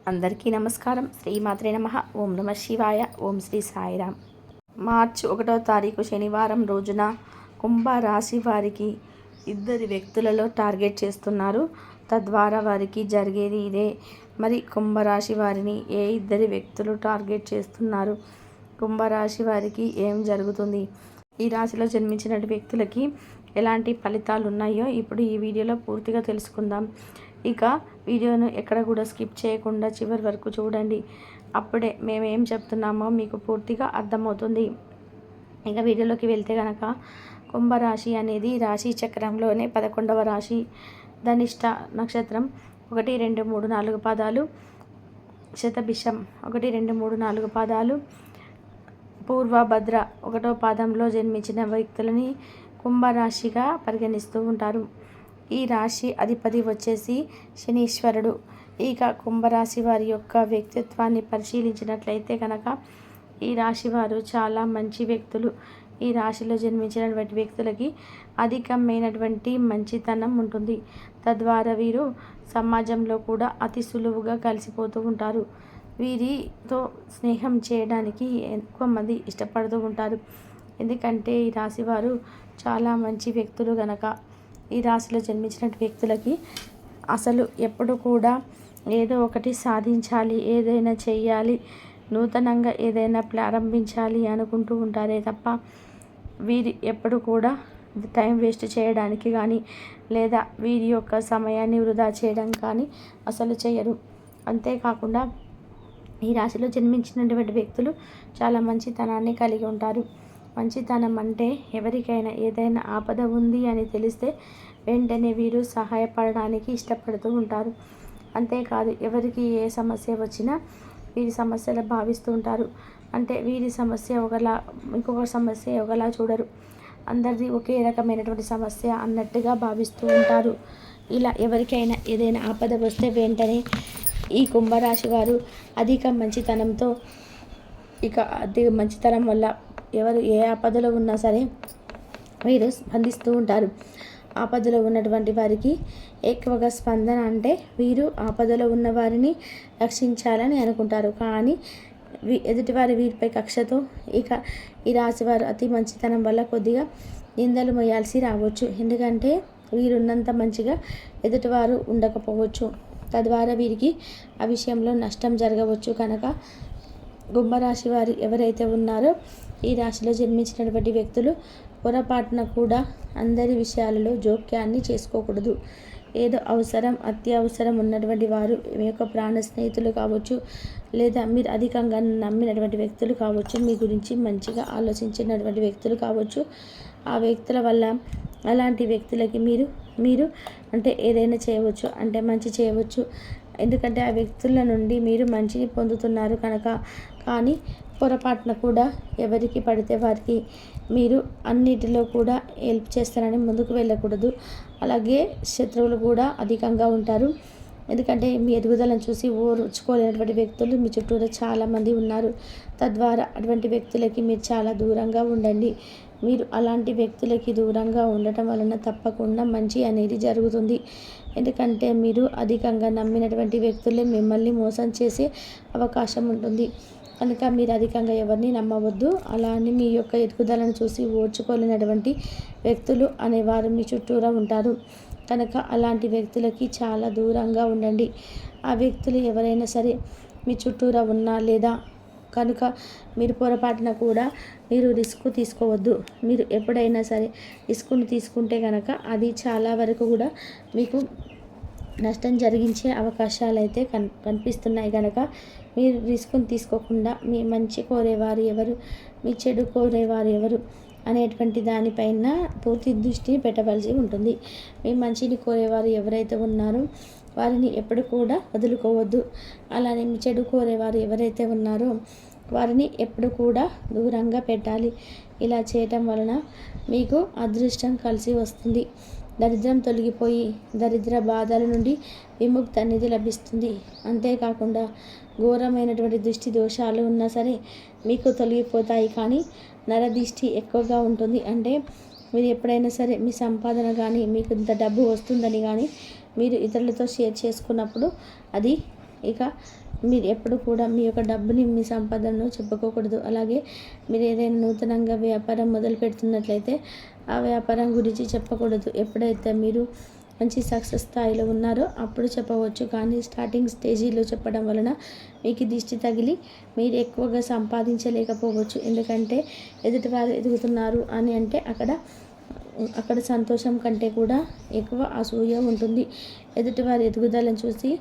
అందరికీ నమస్కారం. శ్రీమాత్రే నమః. ఓం నమ శివాయ. ఓం శ్రీ సాయిరామ్. మార్చి 1వ తారీఖు శనివారం రోజున కుంభరాశి వారికి ఇద్దరి వ్యక్తులలో టార్గెట్ చేస్తున్నారు. తద్వారా వారికి జరిగేది ఇదే. మరి కుంభరాశి వారిని ఏ ఇద్దరి వ్యక్తులు టార్గెట్ చేస్తున్నారు? కుంభరాశి వారికి ఏం జరుగుతుంది? ఈ రాశిలో జన్మించిన వ్యక్తులకి ఎలాంటి ఫలితాలు ఉన్నాయో ఇప్పుడు ఈ వీడియోలో పూర్తిగా తెలుసుకుందాం. ఇక వీడియోను ఎక్కడ కూడా స్కిప్ చేయకుండా చివరి వరకు చూడండి. అప్పుడే మేము ఏం చెప్తున్నామో మీకు పూర్తిగా అర్థమవుతుంది. ఇక వీడియోలోకి వెళ్తే కనుక కుంభరాశి అనేది రాశి చక్రంలోనే 11వ రాశి. ధనిష్ట నక్షత్రం 1, 2, 3, 4 పాదాలు, శతభిషం 1, 2, 3, 4 పాదాలు, పూర్వభద్ర 1వ పాదంలో జన్మించిన వ్యక్తులని కుంభరాశిగా పరిగణిస్తూ ఉంటారు. ఈ రాశి అధిపతి వచ్చేసి శనీశ్వరుడు. ఇక కుంభరాశి వారి యొక్క వ్యక్తిత్వాన్ని పరిశీలించినట్లయితే కనుక ఈ రాశి వారు చాలా మంచి వ్యక్తులు. ఈ రాశిలో జన్మించినటువంటి వ్యక్తులకి అధికమైనటువంటి మంచితనం ఉంటుంది. తద్వారా వీరు సమాజంలో కూడా అతి సులువుగా కలిసిపోతూ ఉంటారు. వీరితో స్నేహం చేయడానికి ఎక్కువ మంది ఇష్టపడుతూ ఉంటారు. ఎందుకంటే ఈ రాశి వారు చాలా మంచి వ్యక్తులు గనక. ఈ రాశిలో జన్మించిన వ్యక్తులకి అసలు ఎప్పుడు కూడా ఏదో ఒకటి సాధించాలి, ఏదైనా చెయ్యాలి, నూతనంగా ఏదైనా ప్రారంభించాలి అనుకుంటూ ఉంటారే తప్ప వీరి ఎప్పుడు కూడా టైం వేస్ట్ చేయడానికి కానీ లేదా వీరి యొక్క సమయాన్ని వృధా చేయడం కానీ అసలు చేయరు. అంతేకాకుండా ఈ రాశిలో జన్మించినటువంటి వ్యక్తులు చాలా మంచితనాన్ని కలిగి ఉంటారు. మంచితనం అంటే ఎవరికైనా ఏదైనా ఆపద ఉంది అని తెలిస్తే వెంటనే వీరు సహాయపడడానికి ఇష్టపడుతూ ఉంటారు. అంతేకాదు ఎవరికి ఏ సమస్య వచ్చినా వీరి సమస్యలు భావిస్తూ ఉంటారు. అంటే వీరి సమస్య ఒకలా, ఇంకొక సమస్య ఒకలా చూడరు. అందరిది ఒకే రకమైనటువంటి సమస్య అన్నట్టుగా భావిస్తూ ఉంటారు. ఇలా ఎవరికైనా ఏదైనా ఆపద వస్తే వెంటనే ఈ కుంభరాశి వారు అధిక మంచితనంతో, ఇక అధిక మంచితనం వల్ల ఎవరు ఏ ఆపదలో ఉన్నా సరే వీరు స్పందిస్తూ ఉంటారు. ఆపదలో ఉన్నటువంటి వారికి ఎక్కువగా స్పందన అంటే వీరు ఆపదలో ఉన్న వారిని రక్షించాలని అనుకుంటారు. కానీ ఎదుటివారి వీరిపై కక్షతో ఇక ఈ రాశివారు అతి మంచితనం వల్ల కొద్దిగా నిందలు మోయాల్సి రావచ్చు. ఎందుకంటే వీరున్నంత మంచిగా ఎదుటివారు ఉండకపోవచ్చు. తద్వారా వీరికి ఆ విషయంలో నష్టం జరగవచ్చు. కనుక కుంభరాశి వారు ఎవరైతే ఉన్నారో ఈ రాశిలో జన్మించినటువంటి వ్యక్తులు పొరపాటున కూడా అందరి విషయాలలో జోక్యాన్ని చేసుకోకూడదు. ఏదో అవసరం, అత్యవసరం ఉన్నటువంటి వారు మీ యొక్క ప్రాణ స్నేహితులు కావచ్చు, లేదా మీరు అధికంగా నమ్మినటువంటి వ్యక్తులు కావచ్చు, మీ గురించి మంచిగా ఆలోచించినటువంటి వ్యక్తులు కావచ్చు. ఆ వ్యక్తుల వల్ల అలాంటి వ్యక్తులకి మీరు అంటే ఏదైనా చేయవచ్చు, అంటే మంచి చేయవచ్చు. ఎందుకంటే ఆ వ్యక్తుల నుండి మీరు మంచిని పొందుతున్నారు కనుక. కానీ పొరపాటున కూడా ఎవరికి పడితే వారికి మీరు అన్నిటిలో కూడా హెల్ప్ చేస్తారని ముందుకు వెళ్ళకూడదు. అలాగే శత్రువులు కూడా అధికంగా ఉంటారు. ఎందుకంటే మీ ఎదుగుదలను చూసి ఓర్చుకోలేనటువంటి వ్యక్తులు మీ చుట్టూరా చాలామంది ఉన్నారు. తద్వారా అటువంటి వ్యక్తులకి మీరు చాలా దూరంగా ఉండండి. మీరు అలాంటి వ్యక్తులకి దూరంగా ఉండటం వలన తప్పకుండా మంచి అనేది జరుగుతుంది. ఎందుకంటే మీరు అధికంగా నమ్మినటువంటి వ్యక్తులే మిమ్మల్ని మోసం చేసే అవకాశం ఉంటుంది. కనుక మీరు అధికంగా ఎవరిని నమ్మవద్దు. అలా అని మీ యొక్క ఎదుగుదలను చూసి ఓర్చుకోలేనటువంటి వ్యక్తులు అనేవారు మీ చుట్టూరా ఉంటారు. కనుక అలాంటి వ్యక్తులకి చాలా దూరంగా ఉండండి. ఆ వ్యక్తులు ఎవరైనా సరే మీ చుట్టూరా ఉన్నా లేదా కనుక మీరు పొరపాటున కూడా మీరు రిస్క్ తీసుకోవద్దు. మీరు ఎప్పుడైనా సరే రిస్క్ను తీసుకుంటే కనుక అది చాలా వరకు కూడా మీకు నష్టం జరిగించే అవకాశాలు అయితే కనిపిస్తున్నాయి. కనుక మీరు రిస్క్ను తీసుకోకుండా మీ మంచి కోరేవారు ఎవరు, మీ చెడు కోరేవారు ఎవరు అనేటువంటి దానిపైన పూర్తి దృష్టి పెట్టవలసి ఉంటుంది. మీ మంచిని కోరేవారు ఎవరైతే ఉన్నారో వారిని ఎప్పుడు కూడా వదులుకోవద్దు. అలానే మీ చెడు కోరేవారు ఎవరైతే ఉన్నారో వారిని ఎప్పుడు కూడా దూరంగా పెట్టాలి. ఇలా చేయటం వలన మీకు అదృష్టం కలిసి వస్తుంది. దరిద్రం తొలగిపోయి దరిద్ర బాధల నుండి విముక్తి అనేది లభిస్తుంది. అంతేకాకుండా ఘోరమైనటువంటి దృష్టి దోషాలు ఉన్నా సరే మీకు తొలగిపోతాయి. కానీ నరదిష్టి ఎక్కువగా ఉంటుంది. అంటే మీరు ఎప్పుడైనా సరే మీ సంపాదన కానీ మీకు ఇంత డబ్బు వస్తుందని కానీ మీరు ఇతరులతో షేర్ చేసుకున్నప్పుడు అది ఇక మీరు ఎప్పుడు కూడా మీ యొక్క డబ్బుని, మీ సంపదను చెప్పుకోకూడదు. అలాగే మీరు ఏదైనా నూతనంగా వ్యాపారం మొదలు పెడుతున్నట్లయితే ఆ వ్యాపారం గురించి చెప్పకూడదు. ఎప్పుడైతే మీరు మంచి సక్సెస్ స్థాయిలో ఉన్నారో అప్పుడు చెప్పవచ్చు. కానీ స్టార్టింగ్ స్టేజీలో చెప్పడం వలన మీకు దిష్టి తగిలి మీరు ఎక్కువగా సంపాదించలేకపోవచ్చు. ఎందుకంటే ఎదుటివారు ఎదుగుతున్నారు అని అంటే అక్కడ సంతోషం కంటే కూడా ఎక్కువ అసూయ ఉంటుంది. ఎదుటివారి ఎదుగుదలను చూసి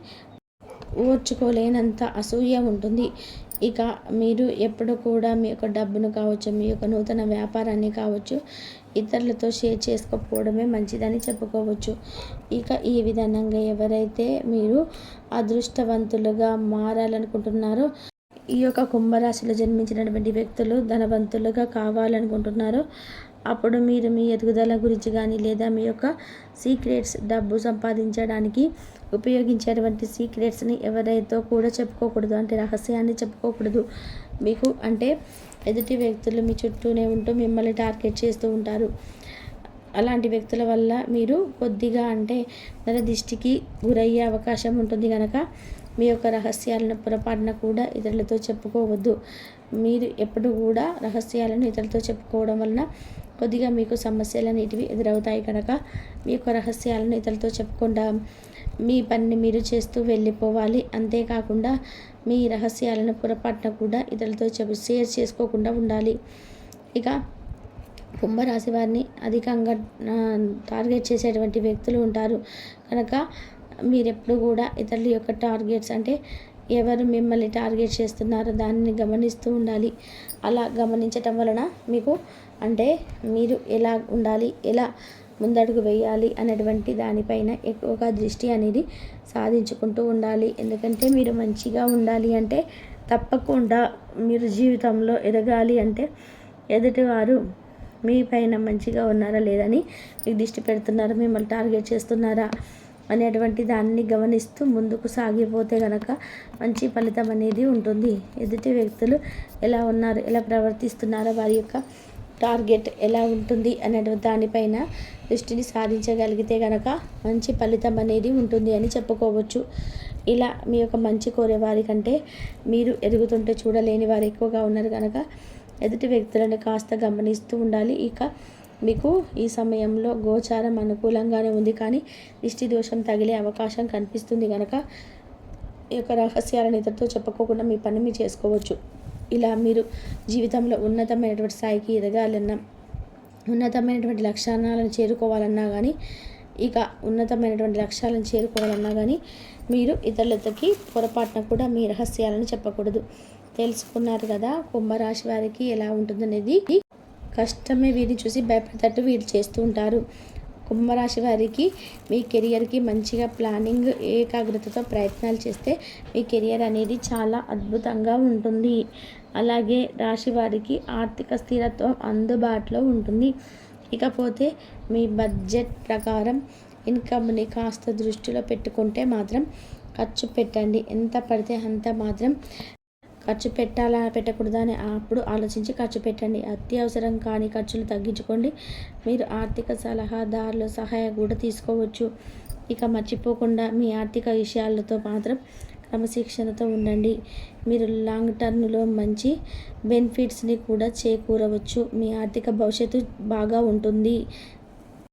ఓర్చుకోలేనంత అసూయ ఉంటుంది. ఇక మీరు ఎప్పుడు కూడా మీ యొక్క డబ్బును కావచ్చు, మీ యొక్క నూతన వ్యాపారాన్ని కావచ్చు, ఇతరులతో షేర్ చేసుకోకపోవడమే మంచిదని చెప్పుకోవచ్చు. ఇక ఈ విధానంగా ఎవరైతే మీరు అదృష్టవంతులుగా మారాలనుకుంటున్నారో, ఈ యొక్క కుంభరాశిలో జన్మించినటువంటి వ్యక్తులు ధనవంతులుగా కావాలనుకుంటున్నారో, అప్పుడు మీరు మీ ఎదుగుదల గురించి కానీ లేదా మీ యొక్క సీక్రెట్స్, డబ్బు సంపాదించడానికి ఉపయోగించేటువంటి సీక్రెట్స్ని ఎవరైతే కూడా చెప్పుకోకూడదు. అంటే రహస్యాన్ని చెప్పుకోకూడదు. మీకు అంటే ఎదుటి వ్యక్తులు మీ చుట్టూనే ఉంటూ మిమ్మల్ని టార్గెట్ చేస్తూ ఉంటారు. అలాంటి వ్యక్తుల వల్ల మీరు కొద్దిగా అంటే నరదిష్టికి గురయ్యే అవకాశం ఉంటుంది కనుక మీ యొక్క రహస్యాలను పొరపాటున కూడా ఇతరులతో చెప్పుకోవద్దు. మీరు ఎప్పుడు కూడా రహస్యాలను ఇతరులతో చెప్పుకోవడం వలన కొద్దిగా మీకు సమస్యలు అనేటివి ఎదురవుతాయి కనుక మీ యొక్క రహస్యాలను ఇతరులతో చెప్పకుండా మీ పనిని మీరు చేస్తూ వెళ్ళిపోవాలి. అంతేకాకుండా మీ రహస్యాలను పొరపాటున కూడా ఇతరులతో షేర్ చేసుకోకుండా ఉండాలి. ఇక కుంభరాశి వారిని అధికంగా టార్గెట్ చేసేటువంటి వ్యక్తులు ఉంటారు కనుక మీరెప్పుడు కూడా ఇతరుల యొక్క టార్గెట్స్ అంటే ఎవరు మిమ్మల్ని టార్గెట్ చేస్తున్నారో దానిని గమనిస్తూ ఉండాలి. అలా గమనించటం వలన మీకు అంటే మీరు ఎలా ఉండాలి, ఎలా ముందడుగు వేయాలి అనేటువంటి దానిపైన ఎక్కువగా దృష్టి అనేది సాధించుకుంటూ ఉండాలి. ఎందుకంటే మీరు మంచిగా ఉండాలి అంటే తప్పకుండా మీరు జీవితంలో ఎదగాలి అంటే ఎదుటివారు మీ పైన మంచిగా ఉన్నారా లేదని మీకు దృష్టి పెడుతున్నారా, మిమ్మల్ని టార్గెట్ చేస్తున్నారా అనేటువంటి దాన్ని గమనిస్తూ ముందుకు సాగిపోతే కనుక మంచి ఫలితం అనేది ఉంటుంది. ఎదుటి వ్యక్తులు ఎలా ఉన్నారు, ఎలా ప్రవర్తిస్తున్నారో, వారి యొక్క టార్గెట్ ఎలా ఉంటుంది అనేటువంటి దానిపైన దృష్టిని సాధించగలిగితే కనుక మంచి ఫలితం అనేది ఉంటుంది అని చెప్పుకోవచ్చు. ఇలా మీ యొక్క మంచి కోరే వారికంటే మీరు ఎదుగుతుంటే చూడలేని వారు ఎక్కువగా ఉన్నారు కనుక ఎదుటి వ్యక్తులను కాస్త గమనిస్తూ ఉండాలి. ఇక మీకు ఈ సమయంలో గోచారం అనుకూలంగానే ఉంది, కానీ దిష్టి దోషం తగిలే అవకాశం కనిపిస్తుంది కనుక ఈ యొక్క రహస్యాలను ఇతరులతో చెప్పుకోకుండా మీ పని మీరు చేసుకోవచ్చు. ఇలా మీరు జీవితంలో ఉన్నతమైనటువంటి స్థాయికి ఎదగాలన్నా, ఉన్నతమైనటువంటి లక్ష్యాలను చేరుకోవాలన్నా కానీ, ఇక ఉన్నతమైనటువంటి లక్ష్యాలను చేరుకోవాలన్నా కానీ మీరు ఇతరులకి పొరపాటున కూడా మీ రహస్యాలను చెప్పకూడదు. తెలుసుకున్నారు కదా కుంభరాశి వారికి ఎలా ఉంటుందనేది. కష్టమే వీరిని చూసి భయపడేటట్టు వీరు చేస్తూ ఉంటారు. కుంభరాశి వారికి మీ కెరియర్కి మంచిగా ప్లానింగ్, ఏకాగ్రతతో ప్రయత్నాలు చేస్తే మీ కెరియర్ అనేది చాలా అద్భుతంగా ఉంటుంది. అలాగే రాశి వారికి ఆర్థిక స్థిరత్వం అందుబాటులో ఉంటుంది. ఇకపోతే మీ బడ్జెట్ ప్రకారం ఇన్కమ్ని కాస్త దృష్టిలో పెట్టుకుంటే మాత్రం ఖర్చు పెట్టండి. ఎంత పడితే అంత మాత్రం ఖర్చు పెట్టాలా పెట్టకూడదా అని అప్పుడు ఆలోచించి ఖర్చు పెట్టండి. అత్యవసరం కాని ఖర్చులు తగ్గించుకోండి. మీరు ఆర్థిక సలహాదారుల సహాయం కూడా తీసుకోవచ్చు. ఇక మర్చిపోకుండా మీ ఆర్థిక విషయాలతో మాత్రం క్రమశిక్షణతో ఉండండి. మీరు లాంగ్ టర్మ్లో మంచి బెనిఫిట్స్ని కూడా చేకూరవచ్చు. మీ ఆర్థిక భవిష్యత్తు బాగా ఉంటుంది.